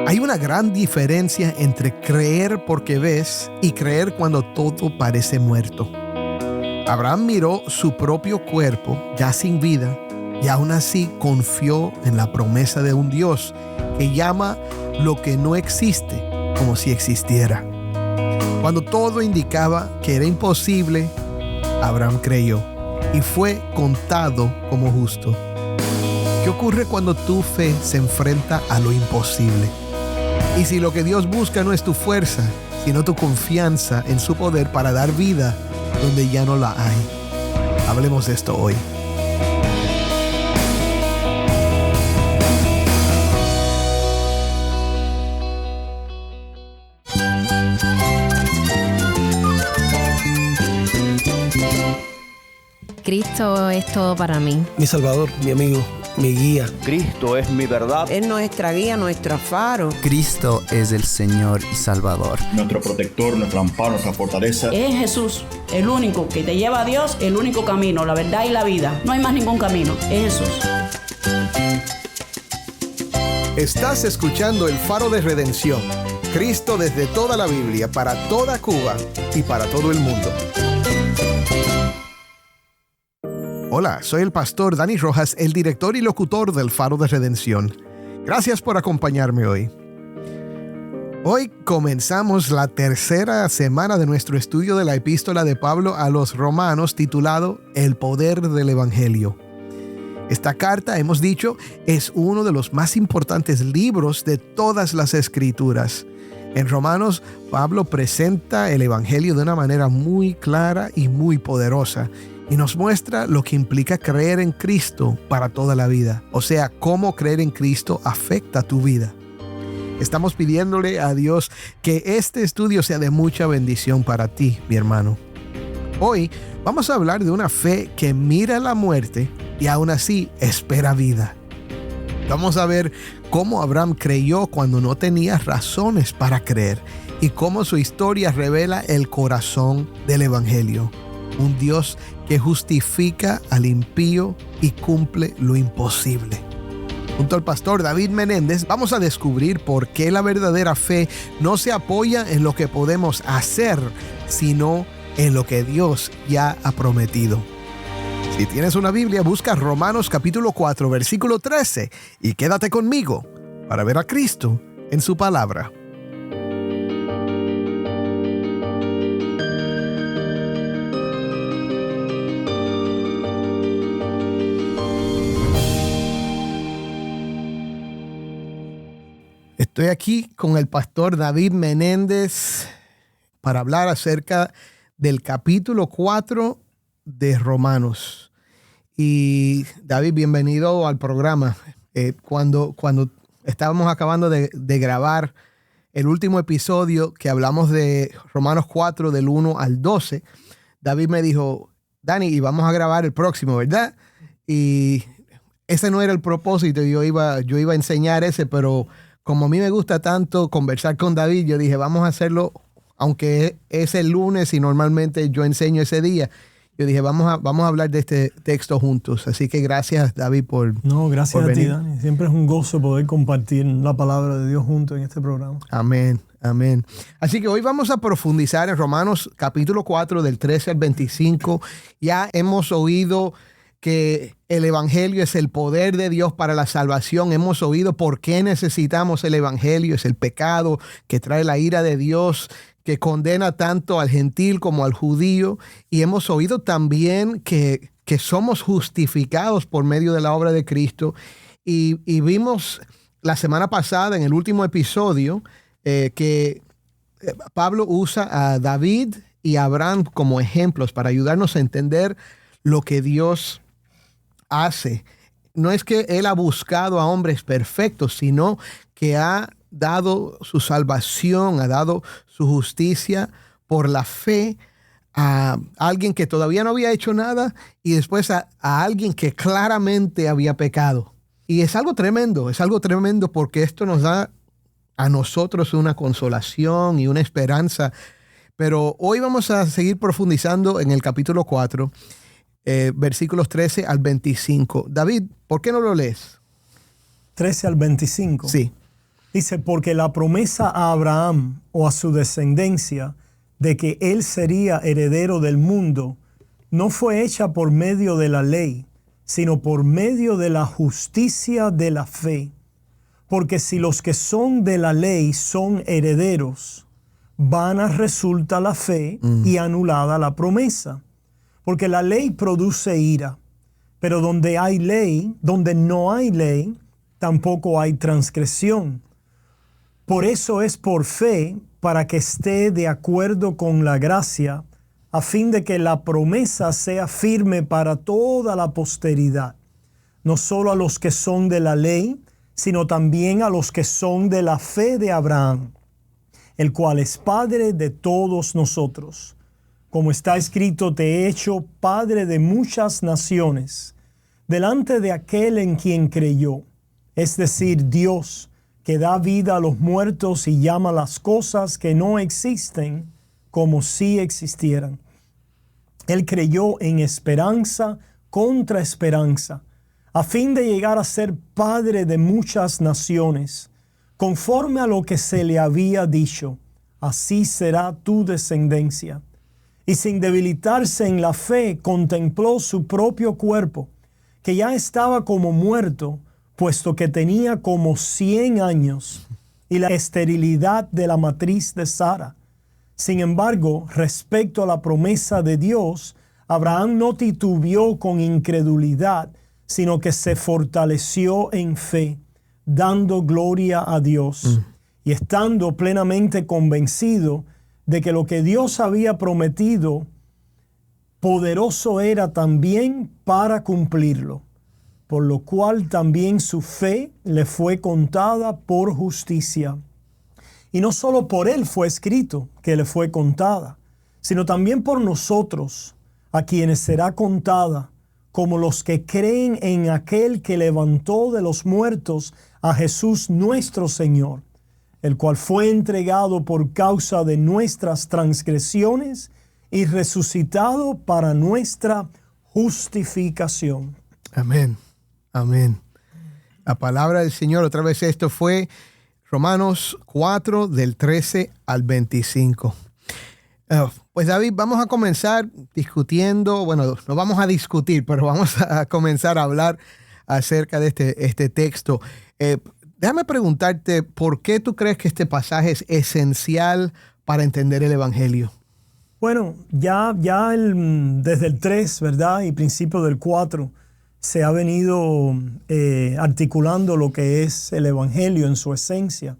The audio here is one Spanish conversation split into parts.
Hay una gran diferencia entre creer porque ves y creer cuando todo parece muerto. Abraham miró su propio cuerpo ya sin vida y aún así confió en la promesa de un Dios que llama lo que no existe como si existiera. Cuando todo indicaba que era imposible, Abraham creyó y fue contado como justo. ¿Qué ocurre cuando tu fe se enfrenta a lo imposible? Y si lo que Dios busca no es tu fuerza, sino tu confianza en su poder para dar vida donde ya no la hay. Hablemos de esto hoy. Cristo es todo para mí. Mi Salvador, mi amigo, mi guía. Cristo es mi verdad. Es nuestra guía, nuestro faro. Cristo es el Señor y Salvador. Nuestro protector, nuestro amparo, nuestra fortaleza. Es Jesús, el único que te lleva a Dios, el único camino, la verdad y la vida. No hay más ningún camino, es Jesús. Estás escuchando El Faro de Redención. Cristo desde toda la Biblia, para toda Cuba y para todo el mundo. Hola, soy el pastor Dani Rojas, el director y locutor del Faro de Redención. Gracias por acompañarme hoy. Hoy comenzamos la tercera semana de nuestro estudio de la epístola de Pablo a los Romanos titulado El poder del Evangelio. Esta carta, hemos dicho, es uno de los más importantes libros de todas las Escrituras. En Romanos, Pablo presenta el Evangelio de una manera muy clara y muy poderosa. Y nos muestra lo que implica creer en Cristo para toda la vida. O sea, cómo creer en Cristo afecta tu vida. Estamos pidiéndole a Dios que este estudio sea de mucha bendición para ti, mi hermano. Hoy vamos a hablar de una fe que mira la muerte y aún así espera vida. Vamos a ver cómo Abraham creyó cuando no tenía razones para creer y cómo su historia revela el corazón del Evangelio. Un Dios que justifica al impío y cumple lo imposible. Junto al pastor David Menéndez vamos a descubrir por qué la verdadera fe no se apoya en lo que podemos hacer, sino en lo que Dios ya ha prometido. Si tienes una Biblia, busca Romanos capítulo 4, versículo 13 y quédate conmigo para ver a Cristo en su palabra. Estoy aquí con el pastor David Menéndez para hablar acerca del capítulo 4 de Romanos. Y David, bienvenido al programa. Cuando estábamos acabando de grabar el último episodio que hablamos de Romanos 4 del 1 al 12, David me dijo, Dani, y vamos a grabar el próximo, ¿verdad? Y ese no era el propósito, yo iba a enseñar ese, pero como a mí me gusta tanto conversar con David, yo dije, vamos a hacerlo, aunque es el lunes y normalmente yo enseño ese día. Yo dije, vamos a hablar de este texto juntos. Así que gracias, David, por No, gracias por a ti, venir. Dani. Siempre es un gozo poder compartir la palabra de Dios juntos en este programa. Amén, amén. Así que hoy vamos a profundizar en Romanos capítulo 4 del 13 al 25. Ya hemos oído que el Evangelio es el poder de Dios para la salvación. Hemos oído por qué necesitamos el Evangelio. Es el pecado que trae la ira de Dios, que condena tanto al gentil como al judío. Y hemos oído también que somos justificados por medio de la obra de Cristo. Y vimos la semana pasada, en el último episodio, que Pablo usa a David y a Abraham como ejemplos para ayudarnos a entender lo que Dios hace. No es que Él ha buscado a hombres perfectos, sino que ha dado su salvación, ha dado su justicia por la fe a alguien que todavía no había hecho nada y después a alguien que claramente había pecado. Y es algo tremendo porque esto nos da a nosotros una consolación y una esperanza. Pero hoy vamos a seguir profundizando en el capítulo 4, versículos 13 al 25. David, ¿por qué no lo lees? 13 al 25. Sí. Dice, porque la promesa a Abraham o a su descendencia de que él sería heredero del mundo no fue hecha por medio de la ley, sino por medio de la justicia de la fe. Porque si los que son de la ley son herederos, vana resulta la fe y anulada la promesa. Porque la ley produce ira, pero donde no hay ley, tampoco hay transgresión. Por eso es por fe, para que esté de acuerdo con la gracia, a fin de que la promesa sea firme para toda la posteridad, no solo a los que son de la ley, sino también a los que son de la fe de Abraham, el cual es Padre de todos nosotros. Como está escrito, te he hecho Padre de muchas naciones, delante de aquel en quien creyó, es decir, Dios, que da vida a los muertos y llama las cosas que no existen como si existieran. Él creyó en esperanza contra esperanza, a fin de llegar a ser padre de muchas naciones, conforme a lo que se le había dicho, así será tu descendencia. Y sin debilitarse en la fe, contempló su propio cuerpo, que ya estaba como muerto, puesto que tenía como 100 años, y la esterilidad de la matriz de Sara. Sin embargo, respecto a la promesa de Dios, Abraham no titubeó con incredulidad, sino que se fortaleció en fe, dando gloria a Dios, y estando plenamente convencido de que lo que Dios había prometido, poderoso era también para cumplirlo. Por lo cual también su fe le fue contada por justicia. Y no solo por él fue escrito que le fue contada, sino también por nosotros, a quienes será contada, como los que creen en aquel que levantó de los muertos a Jesús nuestro Señor, el cual fue entregado por causa de nuestras transgresiones y resucitado para nuestra justificación. Amén. Amén. La palabra del Señor, otra vez esto fue Romanos 4, del 13 al 25. Pues David, vamos a comenzar discutiendo, bueno, no vamos a discutir, pero vamos a comenzar a hablar acerca de este texto. Déjame preguntarte, ¿por qué tú crees que este pasaje es esencial para entender el Evangelio? Bueno, desde el 3, ¿verdad? Y principio del 4, se ha venido articulando lo que es el Evangelio en su esencia,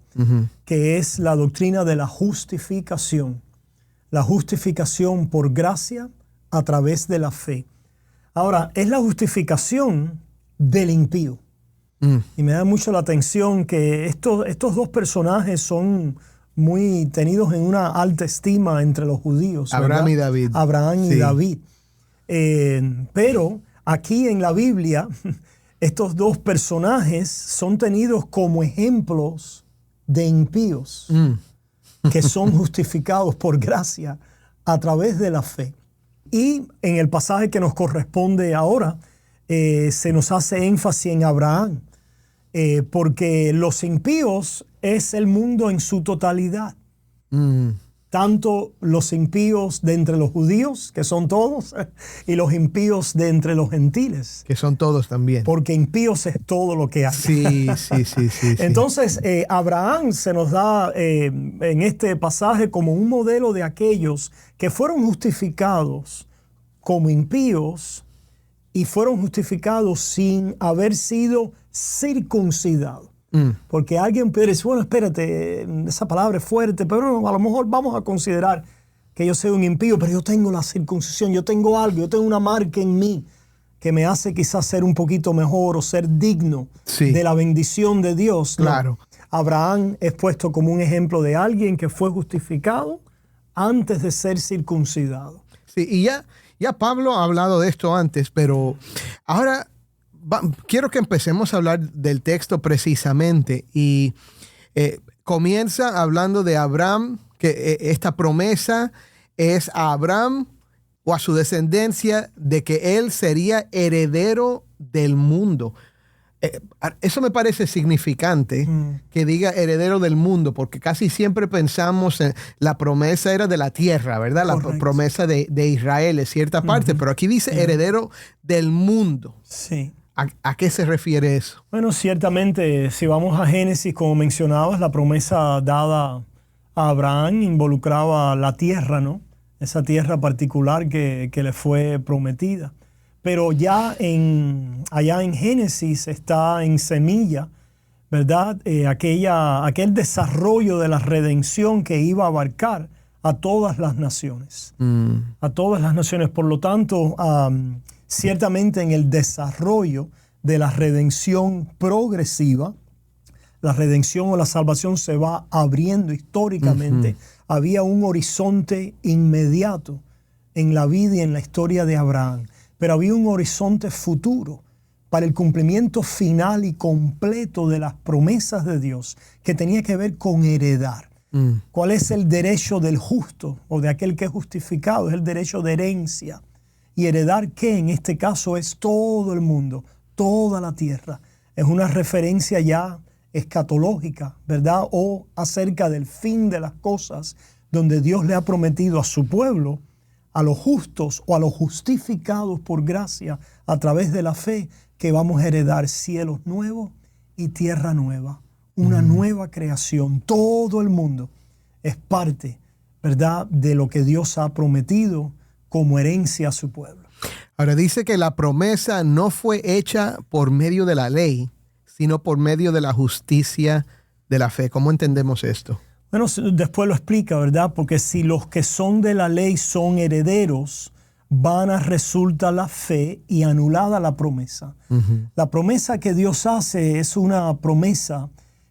que es la doctrina de la justificación por gracia a través de la fe. Ahora, es la justificación del impío. Y me da mucho la atención que estos dos personajes son muy tenidos en una alta estima entre los judíos. Abraham, ¿verdad? Y David. Abraham y David. Pero aquí en la Biblia, estos dos personajes son tenidos como ejemplos de impíos que son justificados por gracia a través de la fe. Y en el pasaje que nos corresponde ahora, se nos hace énfasis en Abraham, porque los impíos es el mundo en su totalidad. Tanto los impíos de entre los judíos, que son todos, y los impíos de entre los gentiles, que son todos también. Porque impíos es todo lo que hay. Sí. Entonces, Abraham se nos da en este pasaje como un modelo de aquellos que fueron justificados como impíos y fueron justificados sin haber sido circuncidados. Porque alguien puede decir, bueno, espérate, esa palabra es fuerte, pero no, a lo mejor vamos a considerar que yo soy un impío, pero yo tengo la circuncisión, yo tengo algo, yo tengo una marca en mí que me hace quizás ser un poquito mejor o ser digno de la bendición de Dios. Claro. No. Abraham es puesto como un ejemplo de alguien que fue justificado antes de ser circuncidado. Sí, y ya Pablo ha hablado de esto antes, pero ahora quiero que empecemos a hablar del texto precisamente y comienza hablando de Abraham, que esta promesa es a Abraham o a su descendencia de que él sería heredero del mundo. Eso me parece significante que diga heredero del mundo, porque casi siempre pensamos en la promesa era de la tierra, ¿verdad? Correcto. La promesa de Israel es cierta parte, pero aquí dice heredero del mundo. Sí. ¿A qué se refiere eso? Bueno, ciertamente, si vamos a Génesis, como mencionabas, la promesa dada a Abraham involucraba la tierra, ¿no? Esa tierra particular que le fue prometida. Pero ya allá en Génesis está en semilla, ¿verdad? Aquel desarrollo de la redención que iba a abarcar a todas las naciones. A todas las naciones. Por lo tanto, ciertamente en el desarrollo de la redención progresiva, la redención o la salvación se va abriendo históricamente. Había un horizonte inmediato en la vida y en la historia de Abraham, pero había un horizonte futuro para el cumplimiento final y completo de las promesas de Dios que tenía que ver con heredar. ¿Cuál es el derecho del justo o de aquel que es justificado? Es el derecho de herencia. Y heredar, ¿qué? En este caso es todo el mundo, toda la tierra. Es una referencia ya escatológica, ¿verdad? O acerca del fin de las cosas, donde Dios le ha prometido a su pueblo, a los justos o a los justificados por gracia a través de la fe, que vamos a heredar cielos nuevos y tierra nueva, una nueva creación. Todo el mundo es parte, ¿verdad?, de lo que Dios ha prometido como herencia a su pueblo. Ahora dice que la promesa no fue hecha por medio de la ley, sino por medio de la justicia de la fe. ¿Cómo entendemos esto? Bueno, después lo explica, ¿verdad? Porque si los que son de la ley son herederos, vana resulta la fe y anulada la promesa. La promesa que Dios hace es una promesa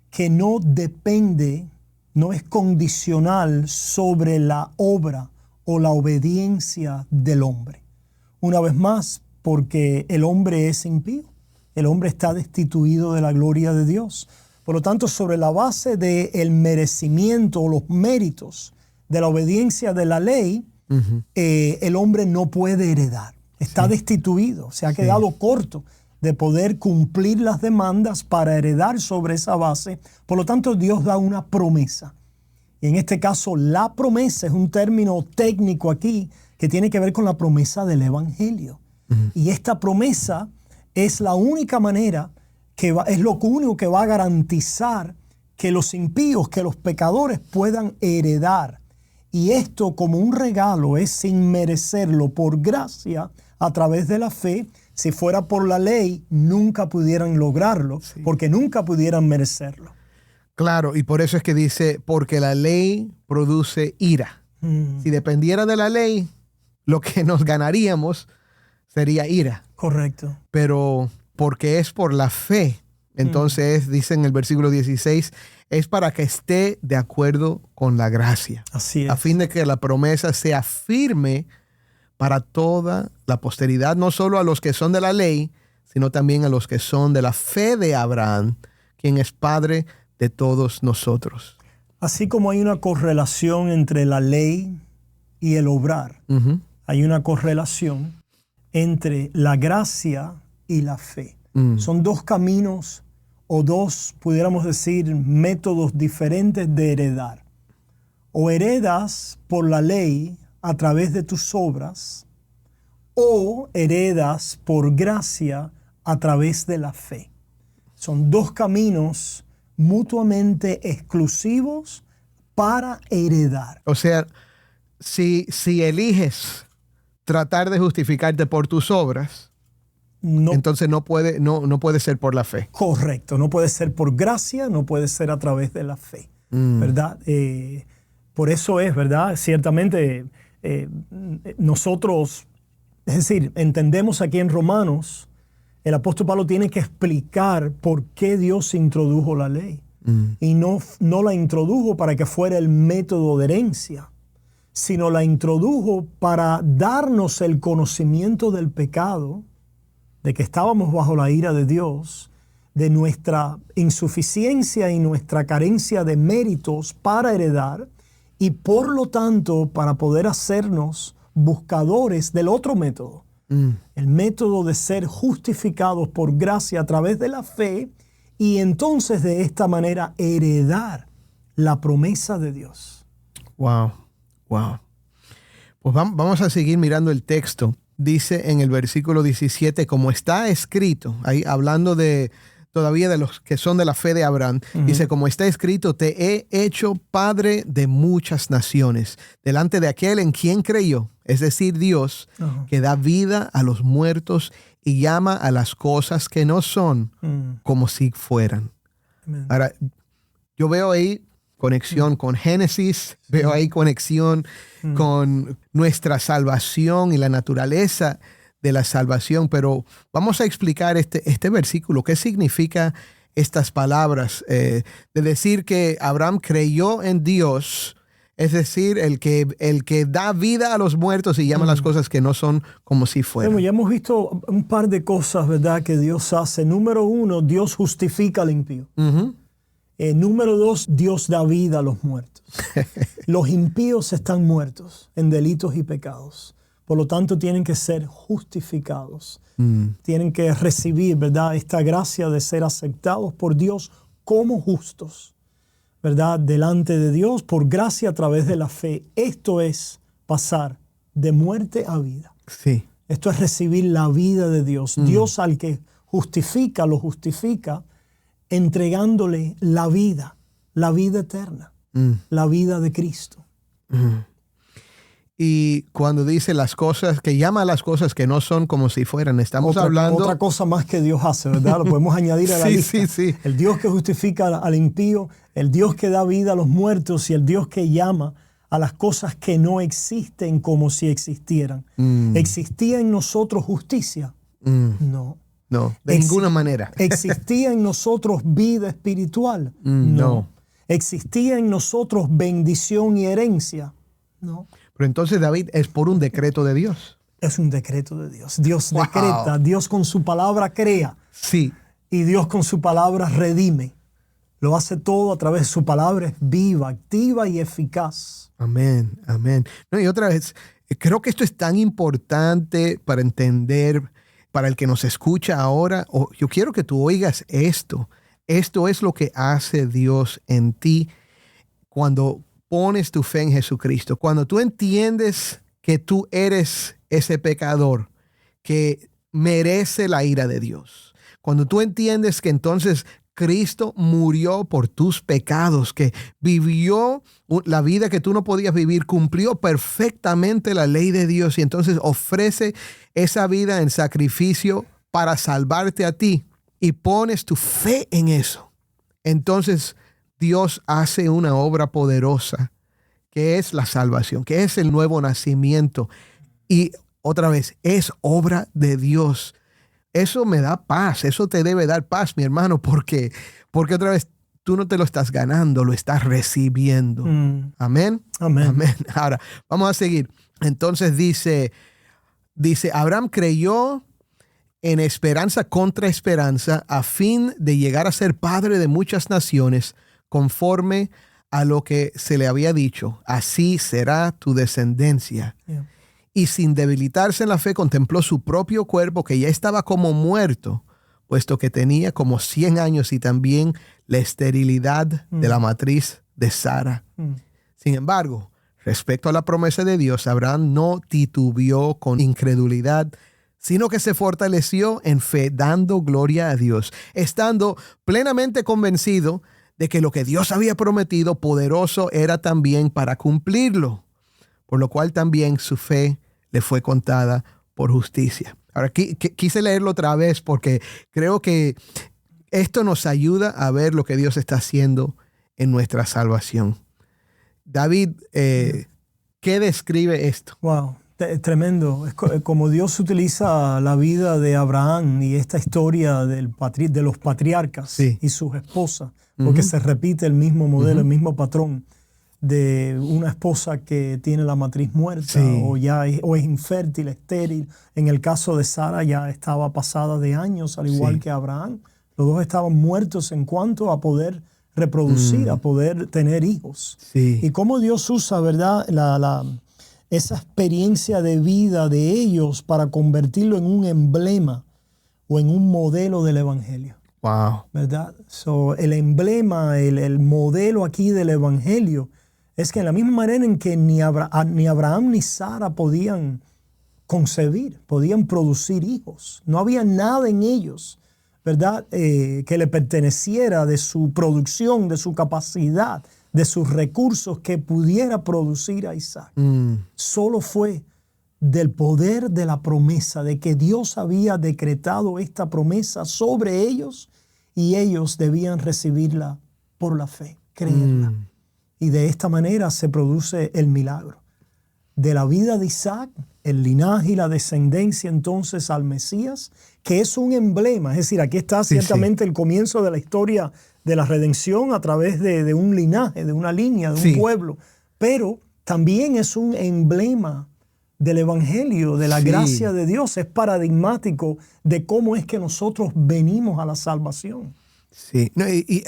que no depende, no es condicional sobre la obra o la obediencia del hombre. Una vez más, porque el hombre es impío, el hombre está destituido de la gloria de Dios. Por lo tanto, sobre la base del merecimiento o los méritos de la obediencia de la ley, el hombre no puede heredar. Está destituido, se ha quedado corto de poder cumplir las demandas para heredar sobre esa base. Por lo tanto, Dios da una promesa. Y en este caso, la promesa es un término técnico aquí que tiene que ver con la promesa del Evangelio. Y esta promesa es la única manera, es lo único que va a garantizar que los impíos, que los pecadores puedan heredar. Y esto como un regalo es sin merecerlo, por gracia, a través de la fe. Si fuera por la ley, nunca pudieran lograrlo, porque nunca pudieran merecerlo. Claro, y por eso es que dice, porque la ley produce ira. Si dependiera de la ley, lo que nos ganaríamos sería ira. Correcto. Pero porque es por la fe, entonces dice en el versículo 16, es para que esté de acuerdo con la gracia. Así es. A fin de que la promesa sea firme para toda la posteridad, no solo a los que son de la ley, sino también a los que son de la fe de Abraham, quien es padre de todos nosotros. Así como hay una correlación entre la ley y el obrar, hay una correlación entre la gracia y la fe. Son dos caminos o dos, pudiéramos decir, métodos diferentes de heredar. O heredas por la ley a través de tus obras, o heredas por gracia a través de la fe. Son dos caminos mutuamente exclusivos para heredar. O sea, si eliges tratar de justificarte por tus obras, entonces no puede ser por la fe. Correcto, no puede ser por gracia, no puede ser a través de la fe, ¿verdad? Por eso es, ¿verdad? Ciertamente nosotros, es decir, entendemos aquí en Romanos, el apóstol Pablo tiene que explicar por qué Dios introdujo la ley. Y no la introdujo para que fuera el método de herencia, sino la introdujo para darnos el conocimiento del pecado, de que estábamos bajo la ira de Dios, de nuestra insuficiencia y nuestra carencia de méritos para heredar, y por lo tanto para poder hacernos buscadores del otro método, El método de ser justificados por gracia a través de la fe y entonces de esta manera heredar la promesa de Dios. Wow. Pues vamos a seguir mirando el texto. Dice en el versículo 17, como está escrito, ahí hablando todavía de los que son de la fe de Abraham, dice, como está escrito, te he hecho padre de muchas naciones, delante de aquel en quien creyó, es decir, Dios, que da vida a los muertos y llama a las cosas que no son como si fueran. Amen. Ahora, yo veo ahí conexión con Génesis, veo ahí conexión con nuestra salvación y la naturaleza de la salvación, pero vamos a explicar este versículo. ¿Qué significa estas palabras? De decir que Abraham creyó en Dios, es decir, el que da vida a los muertos y llama las cosas que no son como si fueran. Bueno, ya hemos visto un par de cosas, ¿verdad?, que Dios hace. Número 1, Dios justifica al impío. Número 2, Dios da vida a los muertos. Los impíos están muertos en delitos y pecados. Por lo tanto, tienen que ser justificados. Tienen que recibir, ¿verdad?, esta gracia de ser aceptados por Dios como justos, ¿verdad?, delante de Dios por gracia a través de la fe. Esto es pasar de muerte a vida. Sí. Esto es recibir la vida de Dios. Dios al que justifica, lo justifica entregándole la vida eterna, la vida de Cristo. Y cuando dice las cosas, que llama a las cosas que no son como si fueran, estamos hablando... Otra cosa más que Dios hace, ¿verdad? Lo podemos añadir a la lista. Sí. El Dios que justifica al impío, el Dios que da vida a los muertos y el Dios que llama a las cosas que no existen como si existieran. ¿Existía en nosotros justicia? No. No, de ninguna manera. ¿Existía en nosotros vida espiritual? No. ¿Existía en nosotros bendición y herencia? No. Pero entonces, David, es por un decreto de Dios. Es un decreto de Dios. Dios decreta, Dios con su palabra crea. Sí. Y Dios con su palabra redime. Lo hace todo a través de su palabra, es viva, activa y eficaz. Amén. No, y otra vez, creo que esto es tan importante para entender, para el que nos escucha ahora. Yo quiero que tú oigas esto. Esto es lo que hace Dios en ti cuando pones tu fe en Jesucristo. Cuando tú entiendes que tú eres ese pecador que merece la ira de Dios. Cuando tú entiendes que entonces Cristo murió por tus pecados, que vivió la vida que tú no podías vivir, cumplió perfectamente la ley de Dios y entonces ofrece esa vida en sacrificio para salvarte a ti y pones tu fe en eso. Entonces Dios hace una obra poderosa que es la salvación, que es el nuevo nacimiento. Y otra vez, es obra de Dios. Eso me da paz, eso te debe dar paz, mi hermano, porque otra vez tú no te lo estás ganando, lo estás recibiendo. Amén. Ahora, vamos a seguir. Entonces dice, Abraham creyó en esperanza contra esperanza a fin de llegar a ser padre de muchas naciones, conforme a lo que se le había dicho, así será tu descendencia. Yeah. Y sin debilitarse en la fe, contempló su propio cuerpo, que ya estaba como muerto, puesto que tenía como 100 años, y también la esterilidad de la matriz de Sara. Sin embargo, respecto a la promesa de Dios, Abraham no titubeó con incredulidad, sino que se fortaleció en fe, dando gloria a Dios, estando plenamente convencido de que lo que Dios había prometido, poderoso era también para cumplirlo, por lo cual también su fe le fue contada por justicia. Ahora, quise leerlo otra vez porque creo que esto nos ayuda a ver lo que Dios está haciendo en nuestra salvación. David, ¿qué describe esto? Wow, tremendo. Es como Dios utiliza la vida de Abraham y esta historia de los patriarcas y sus esposas, porque se repite el mismo modelo, el mismo patrón de una esposa que tiene la matriz muerta o es infértil, estéril. En el caso de Sara ya estaba pasada de años, al igual que Abraham. Los dos estaban muertos en cuanto a poder reproducir, a poder tener hijos. Y cómo Dios usa, ¿verdad?, esa experiencia de vida de ellos para convertirlo en un emblema o en un modelo del Evangelio. Wow. ¿Verdad? So, el emblema, el modelo aquí del Evangelio es que en la misma manera en que ni Abraham ni Sara podían concebir, podían producir hijos. No había nada en ellos, ¿verdad? Que le perteneciera de su producción, de su capacidad, de sus recursos que pudiera producir a Isaac. Solo fue del poder de la promesa, de que Dios había decretado esta promesa sobre ellos y ellos debían recibirla por la fe, creerla. Y de esta manera se produce el milagro. De la vida de Isaac, el linaje y la descendencia entonces al Mesías, que es un emblema. Es decir, aquí está ciertamente el comienzo de la historia de la redención a través de un linaje, de una línea, de un pueblo. Pero también es un emblema del Evangelio, de la gracia de Dios. Es paradigmático de cómo es que nosotros venimos a la salvación. Sí, no, y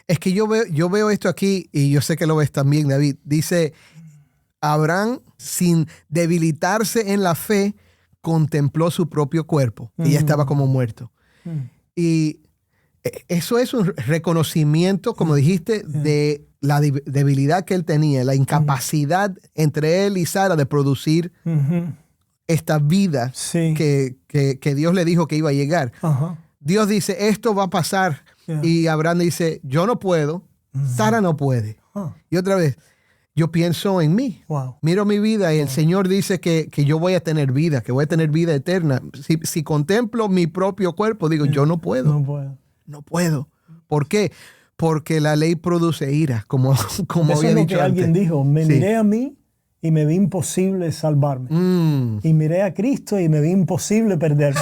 es que yo veo esto aquí y yo sé que lo ves también, David. Dice, Abraham, sin debilitarse en la fe, contempló su propio cuerpo, que ya estaba como muerto. Y eso es un reconocimiento, como dijiste, de la debilidad que él tenía, la incapacidad entre él y Sara de producir esta vida que Dios le dijo que iba a llegar. Dios dice, esto va a pasar. Y Abraham dice, yo no puedo, Sara no puede. Y otra vez, yo pienso en mí. Miro mi vida y el Señor dice que yo voy a tener vida, que voy a tener vida eterna. Si contemplo mi propio cuerpo, digo, yo no puedo. No puedo. ¿Por qué? Porque la ley produce ira, como Eso había es lo dicho que antes. alguien dijo. Me miré a mí y me vi imposible salvarme. Y miré a Cristo y me vi imposible perderme.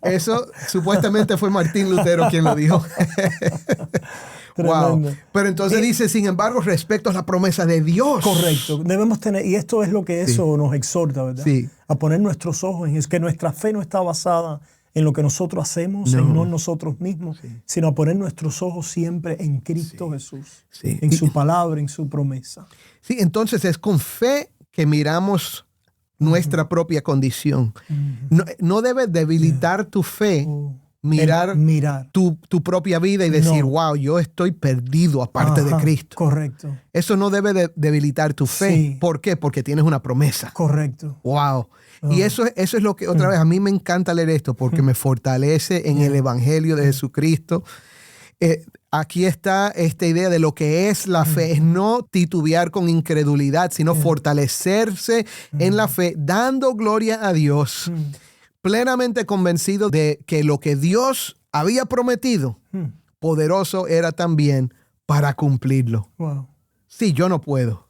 Eso supuestamente fue Martín Lutero quien lo dijo. Wow. Pero entonces dice, sin embargo, respecto a la promesa de Dios. Correcto. Debemos tener, y esto es lo que eso nos exhorta, ¿verdad? Sí. A poner nuestros ojos en eso, que nuestra fe no está basada en lo que nosotros hacemos, no en nosotros mismos, sino a poner nuestros ojos siempre en Cristo Jesús, en su palabra, en su promesa. Sí, entonces es con fe que miramos nuestra propia condición. No debe debilitar tu fe mirar tu propia vida y decir, wow, yo estoy perdido aparte de Cristo. Correcto. Eso no debe debilitar tu fe. Sí. ¿Por qué? Porque tienes una promesa. Correcto. Wow. Y eso es lo que, otra vez, a mí me encanta leer esto porque me fortalece en el Evangelio de Jesucristo. Aquí está esta idea de lo que es la fe, es no titubear con incredulidad, sino fortalecerse en la fe, dando gloria a Dios, plenamente convencido de que lo que Dios había prometido, poderoso era también para cumplirlo. Wow. Sí, yo no puedo,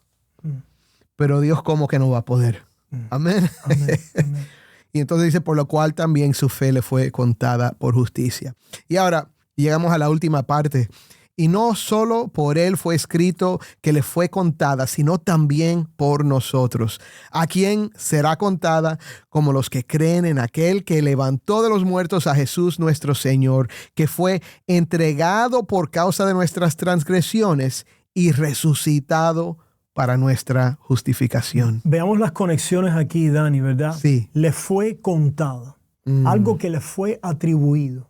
pero Dios cómo que no va a poder. Amén. Amén. Amén. Y entonces dice, por lo cual también su fe le fue contada por justicia. Y ahora llegamos a la última parte. Y no solo por él fue escrito que le fue contada, sino también por nosotros, a quien será contada como los que creen en aquel que levantó de los muertos a Jesús nuestro Señor, que fue entregado por causa de nuestras transgresiones y resucitado para nuestra justificación. Veamos las conexiones aquí, Dani, ¿verdad? Sí. Le fue contada. Algo que le fue atribuido.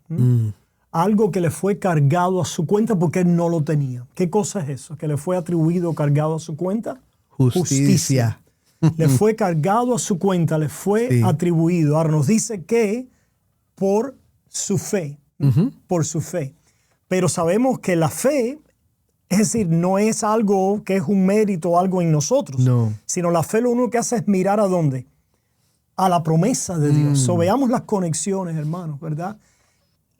Algo que le fue cargado a su cuenta porque él no lo tenía. ¿Qué cosa es eso? Que le fue atribuido o cargado a su cuenta. Justicia. Le fue cargado a su cuenta, le fue atribuido. Ahora nos dice que por su fe. Por su fe. Pero sabemos que la fe, es decir, no es algo que es un mérito, algo en nosotros. No. Sino la fe lo único que hace es mirar ¿a dónde? A la promesa de Dios. So, veamos las conexiones, hermanos, ¿verdad?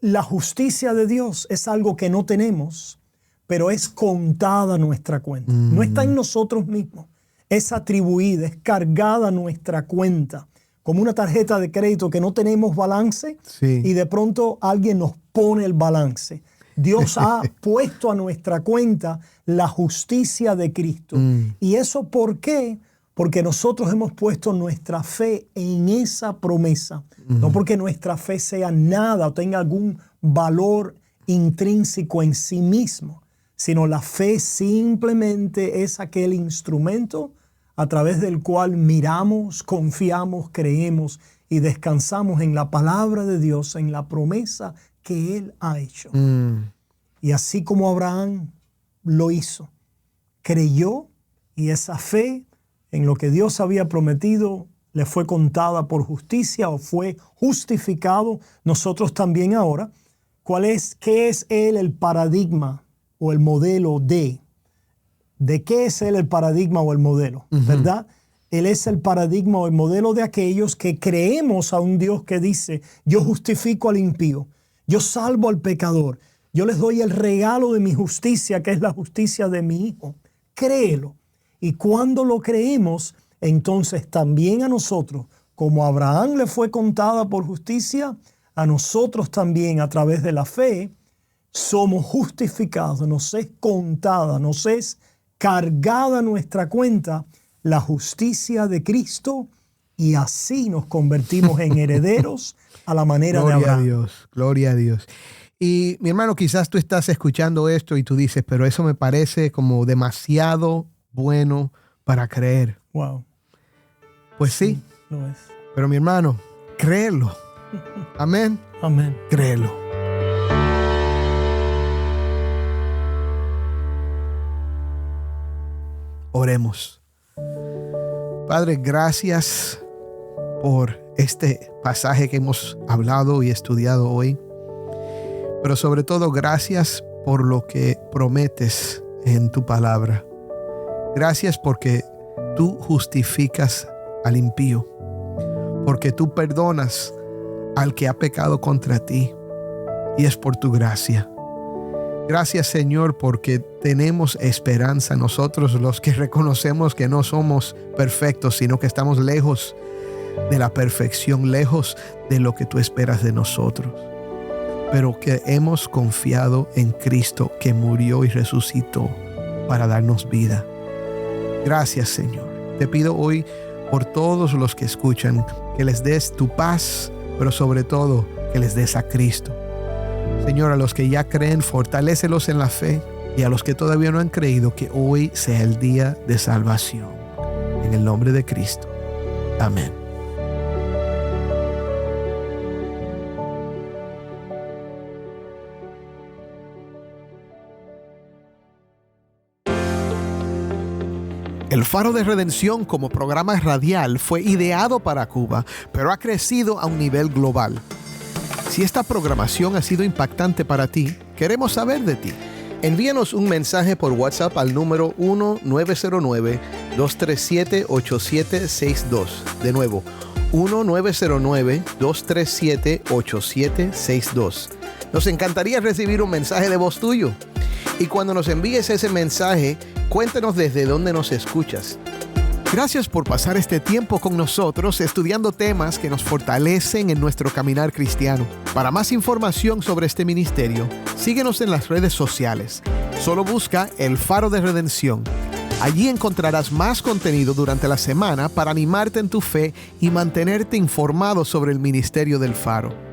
La justicia de Dios es algo que no tenemos, pero es contada a nuestra cuenta. No está en nosotros mismos. Es atribuida, es cargada a nuestra cuenta. Como una tarjeta de crédito que no tenemos balance y de pronto alguien nos pone el balance. Dios ha puesto a nuestra cuenta la justicia de Cristo. ¿Y eso por qué? Porque nosotros hemos puesto nuestra fe en esa promesa. No porque nuestra fe sea nada o tenga algún valor intrínseco en sí mismo, sino la fe simplemente es aquel instrumento a través del cual miramos, confiamos, creemos y descansamos en la palabra de Dios, en la promesa que Él ha hecho. Y así como Abraham lo hizo, creyó, y esa fe en lo que Dios había prometido le fue contada por justicia o fue justificado. Nosotros también ahora, ¿qué es Él el paradigma o el modelo de qué es Él el paradigma o el modelo? ¿Verdad? Él es el paradigma o el modelo de aquellos que creemos a un Dios que dice: yo justifico al impío, yo salvo al pecador, yo les doy el regalo de mi justicia, que es la justicia de mi Hijo. Créelo. Y cuando lo creemos, entonces también a nosotros, como a Abraham le fue contada por justicia, a nosotros también a través de la fe somos justificados, nos es contada, nos es cargada a nuestra cuenta la justicia de Cristo, y así nos convertimos en herederos a la manera de Abraham. Gloria a Dios, gloria a Dios. Y mi hermano, quizás tú estás escuchando esto y tú dices, pero eso me parece como demasiado bueno para creer. Wow. Pues sí, Lo es. pero mi hermano, créelo. Amén. Amén. Créelo. Oremos. Padre, gracias por este pasaje que hemos hablado y estudiado hoy. Pero sobre todo, gracias por lo que prometes en tu palabra. Gracias porque tú justificas al impío, porque tú perdonas al que ha pecado contra ti, y es por tu gracia. Gracias, Señor, porque tenemos esperanza nosotros, los que reconocemos que no somos perfectos, sino que estamos lejos de la perfección, lejos de lo que tú esperas de nosotros, pero que hemos confiado en Cristo, que murió y resucitó para darnos vida. Gracias, Señor. Te pido hoy por todos los que escuchan, que les des tu paz, pero sobre todo que les des a Cristo. Señor, a los que ya creen, fortalécelos en la fe, y a los que todavía no han creído, que hoy sea el día de salvación. En el nombre de Cristo. Amén. El Faro de Redención como programa radial fue ideado para Cuba, pero ha crecido a un nivel global. Si esta programación ha sido impactante para ti, queremos saber de ti. Envíanos un mensaje por WhatsApp al número 1-909-237-8762. De nuevo, 1-909-237-8762. Nos encantaría recibir un mensaje de voz tuyo. Y cuando nos envíes ese mensaje, cuéntanos desde dónde nos escuchas. Gracias por pasar este tiempo con nosotros estudiando temas que nos fortalecen en nuestro caminar cristiano. Para más información sobre este ministerio, síguenos en las redes sociales. Solo busca El Faro de Redención. Allí encontrarás más contenido durante la semana para animarte en tu fe y mantenerte informado sobre el ministerio del Faro.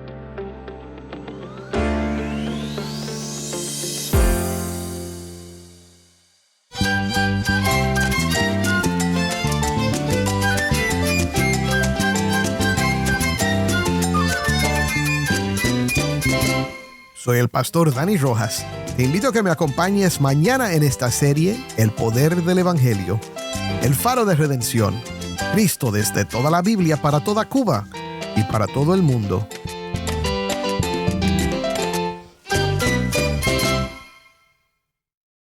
Soy el pastor Dani Rojas. Te invito a que me acompañes mañana en esta serie, El Poder del Evangelio, El Faro de Redención, Cristo desde toda la Biblia para toda Cuba y para todo el mundo.